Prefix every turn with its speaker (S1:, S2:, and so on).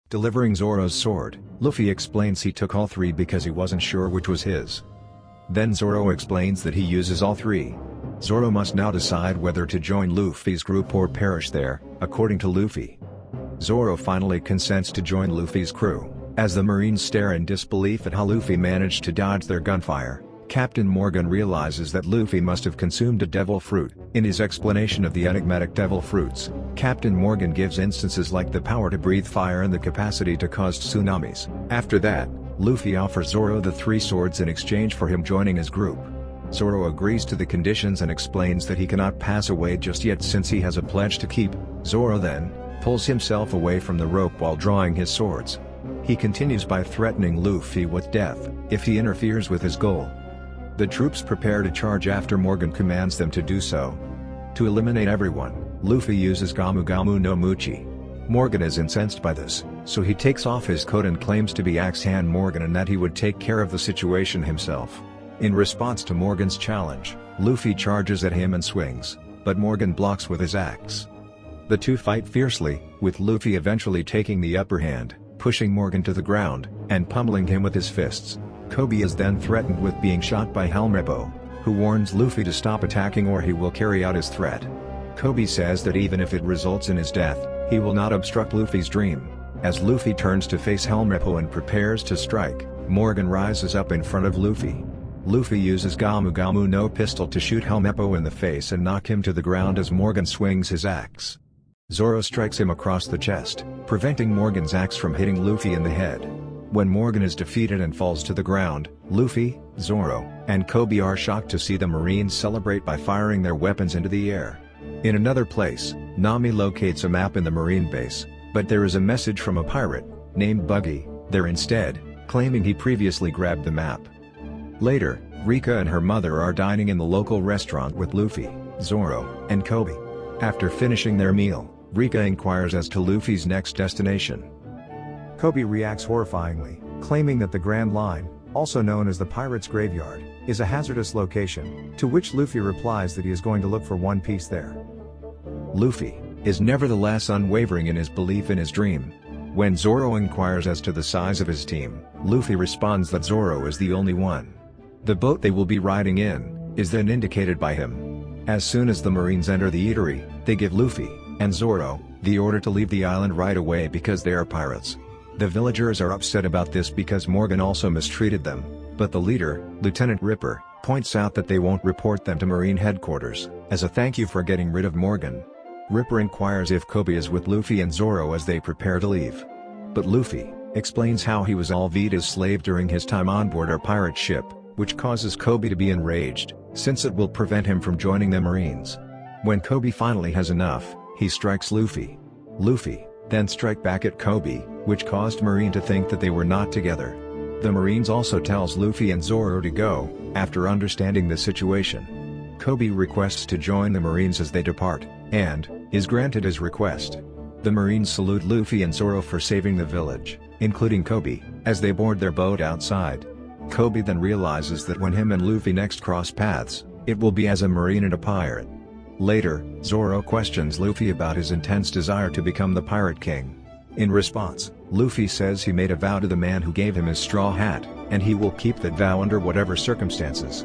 S1: Delivering Zoro's sword, Luffy explains he took all three because he wasn't sure which was his. Then Zoro explains that he uses all three. Zoro must now decide whether to join Luffy's group or perish there, according to Luffy. Zoro finally consents to join Luffy's crew. As the Marines stare in disbelief at how Luffy managed to dodge their gunfire, Captain Morgan realizes that Luffy must have consumed a devil fruit. In his explanation of the enigmatic devil fruits, Captain Morgan gives instances like the power to breathe fire and the capacity to cause tsunamis. After that, Luffy offers Zoro the three swords in exchange for him joining his group. Zoro agrees to the conditions and explains that he cannot pass away just yet since he has a pledge to keep. Zoro then pulls himself away from the rope while drawing his swords. He continues by threatening Luffy with death if he interferes with his goal. The troops prepare to charge after Morgan commands them to do so. To eliminate everyone, Luffy uses Gamu Gamu no Muchi. Morgan is incensed by this, so he takes off his coat and claims to be Axe Hand Morgan and that he would take care of the situation himself. In response to Morgan's challenge, Luffy charges at him and swings, but Morgan blocks with his axe. The two fight fiercely, with Luffy eventually taking the upper hand, pushing Morgan to the ground, and pummeling him with his fists. Kobe is then threatened with being shot by Helmeppo, who warns Luffy to stop attacking or he will carry out his threat. Kobe says that even if it results in his death, he will not obstruct Luffy's dream. As Luffy turns to face Helmeppo and prepares to strike, Morgan rises up in front of Luffy. Luffy uses Gamu Gamu no pistol to shoot Helmeppo in the face and knock him to the ground as Morgan swings his axe. Zoro strikes him across the chest, preventing Morgan's axe from hitting Luffy in the head. When Morgan is defeated and falls to the ground, Luffy, Zoro, and Kobe are shocked to see the Marines celebrate by firing their weapons into the air. In another place, Nami locates a map in the Marine base, but there is a message from a pirate, named Buggy, there instead, claiming he previously grabbed the map. Later, Rika and her mother are dining in the local restaurant with Luffy, Zoro, and Kobe. After finishing their meal, Rika inquires as to Luffy's next destination.
S2: Kobe reacts horrifyingly, claiming that the Grand Line, also known as the Pirates' Graveyard, is a hazardous location, to which Luffy replies that he is going to look for One Piece there.
S1: Luffy is nevertheless unwavering in his belief in his dream. When Zoro inquires as to the size of his team, Luffy responds that Zoro is the only one. The boat they will be riding in is then indicated by him. As soon as the Marines enter the eatery, they give Luffy and Zoro the order to leave the island right away because they are pirates. The villagers are upset about this because Morgan also mistreated them, but the leader, Lieutenant Ripper, points out that they won't report them to Marine headquarters, as a thank you for getting rid of Morgan. Ripper inquires if Kobe is with Luffy and Zoro as they prepare to leave. But Luffy explains how he was Alvida's slave during his time on board our pirate ship, which causes Kobe to be enraged, since it will prevent him from joining the Marines. When Kobe finally has enough, he strikes Luffy. Luffy then strike back at Kobe, which caused Marine to think that they were not together. The Marines also tells Luffy and Zoro to go, after understanding the situation. Kobe requests to join the Marines as they depart, and is granted his request. The Marines salute Luffy and Zoro for saving the village, including Kobe, as they board their boat outside. Kobe then realizes that when him and Luffy next cross paths, it will be as a Marine and a pirate. Later, Zoro questions Luffy about his intense desire to become the Pirate King. In response, Luffy says he made a vow to the man who gave him his straw hat, and he will keep that vow under whatever circumstances.